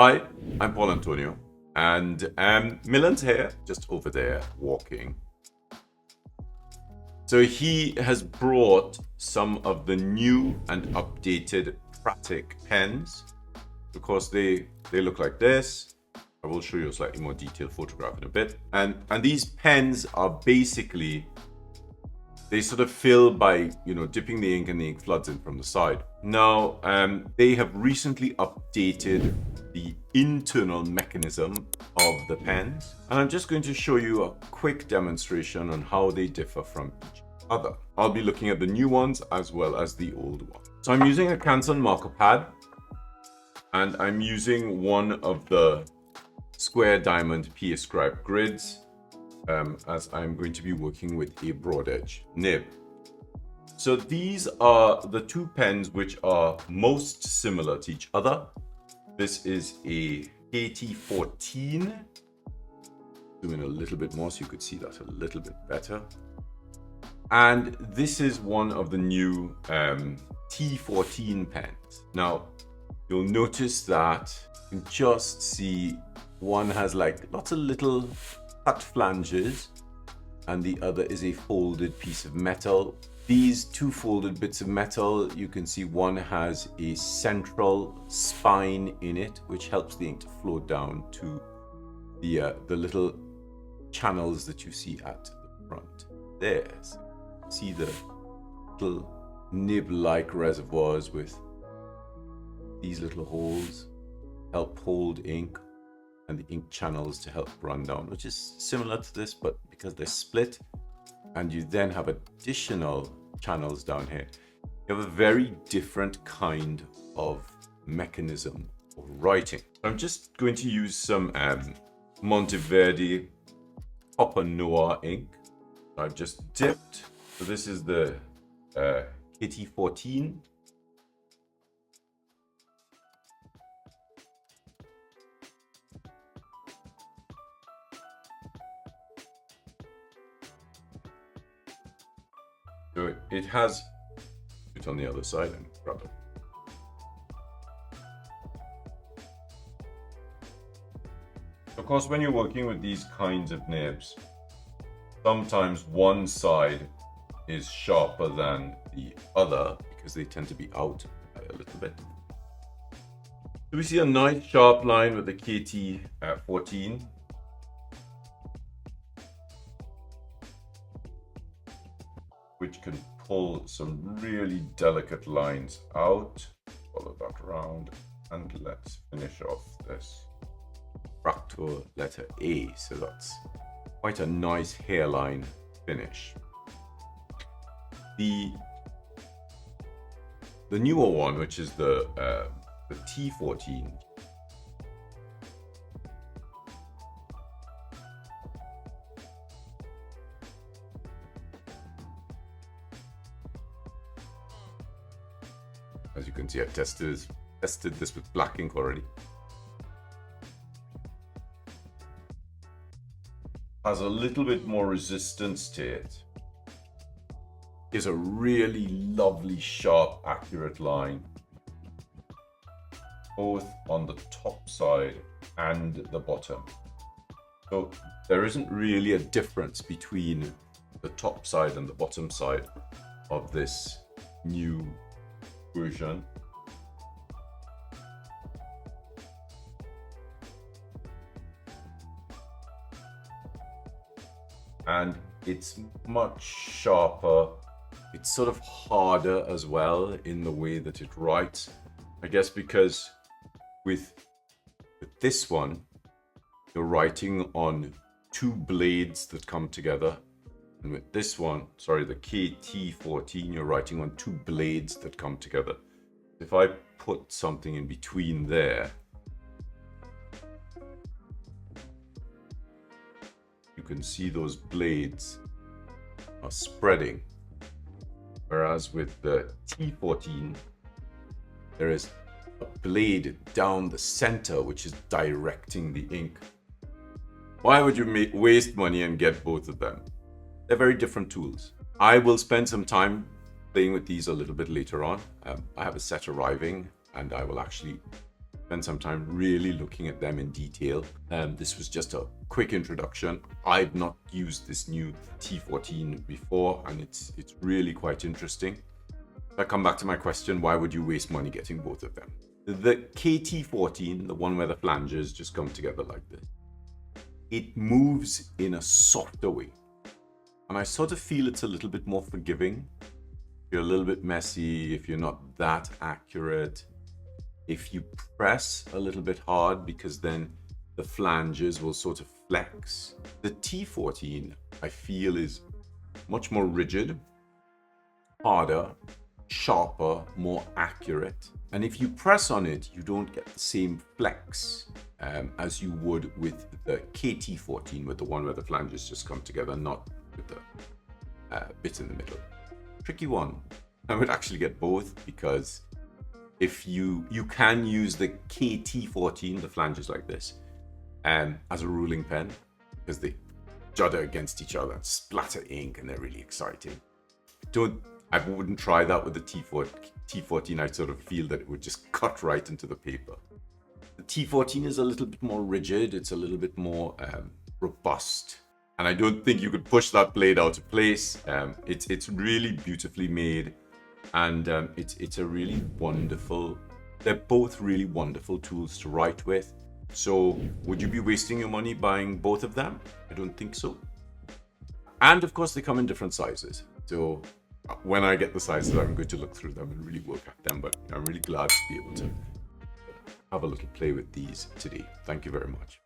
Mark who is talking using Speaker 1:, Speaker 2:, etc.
Speaker 1: Hi, I'm Paul Antonio, and Milan's here, just over there, walking. So he has brought some of the new and updated Pratik pens. Of course, they look like this. I will show you a slightly more detailed photograph in a bit. And these pens are basically, they sort of fill by, dipping the ink and the ink floods in from the side. Now, they have recently updated the internal mechanism of the pens. And I'm just going to show you a quick demonstration on how they differ from each other. I'll be looking at the new ones as well as the old ones. So I'm using a Canson marker pad, and I'm using one of the square diamond P scribe grids, as I'm going to be working with a broad edge nib. So these are the two pens which are most similar to each other. This is a KT14. Zoom in a little bit more so you could see that a little bit better. And this is one of the new T14 pens. Now, you'll notice that you can just see one has like lots of little cut flanges, and the other is a folded piece of metal. These two folded bits of metal, you can see one has a central spine in it, which helps the ink to flow down to the little channels that you see at the front there. So see the little nib-like reservoirs with these little holes help hold ink, and the ink channels to help run down, which is similar to this, but because they're split, and you then have additional channels down here, you have a very different kind of mechanism of writing. I'm just going to use some Monteverde Copper Noir ink. I've just dipped. So this is the KT14. So it has it on the other side and grab it. Of course, when you're working with these kinds of nibs, sometimes one side is sharper than the other because they tend to be out a little bit. So we see a nice sharp line with the KT14. Which can pull some really delicate lines out. Follow that around, and let's finish off this fractal letter A. So that's quite a nice hairline finish. The newer one, which is the T14, as you can see, I've tested this with black ink already. Has a little bit more resistance to it. Is a really lovely, sharp, accurate line, both on the top side and the bottom. So there isn't really a difference between the top side and the bottom side of this new version. And it's much sharper. It's sort of harder as well in the way that it writes. I guess because with this one, you're writing on two blades that come together. And with this one, sorry, the KT14, you're writing on two blades that come together. If I put something in between there, you can see those blades are spreading. Whereas with the T14, there is a blade down the center which is directing the ink. Why would you waste money and get both of them? They're very different tools. I will spend some time playing with these a little bit later on. I have a set arriving, and I will actually spend some time really looking at them in detail. This was just a quick introduction. I've not used this new T14 before, and it's really quite interesting. I come back to my question, why would you waste money getting both of them? The KT14, the one where the flanges just come together like this, it moves in a softer way. And I sort of feel it's a little bit more forgiving. If you're a little bit messy, if you're not that accurate, if you press a little bit hard, because then the flanges will sort of flex. The T14, I feel, is much more rigid, harder, sharper, more accurate. And if you press on it, you don't get the same flex as you would with the KT14, with the one where the flanges just come together, not with the bit in the middle. Tricky one. I would actually get both, because if you can use the KT14, the flanges like this, as a ruling pen, because they judder against each other and splatter ink, and they're really exciting. I wouldn't try that with the T14. I sort of feel that it would just cut right into the paper. The T14 is a little bit more rigid. It's a little bit more robust. And I don't think you could push that blade out of place. It's really beautifully made. And it's a really wonderful, they're both really wonderful tools to write with. So would you be wasting your money buying both of them? I don't think so. And of course they come in different sizes. So when I get the sizes, I'm going to look through them and really work at them. But I'm really glad to be able to have a little play with these today. Thank you very much.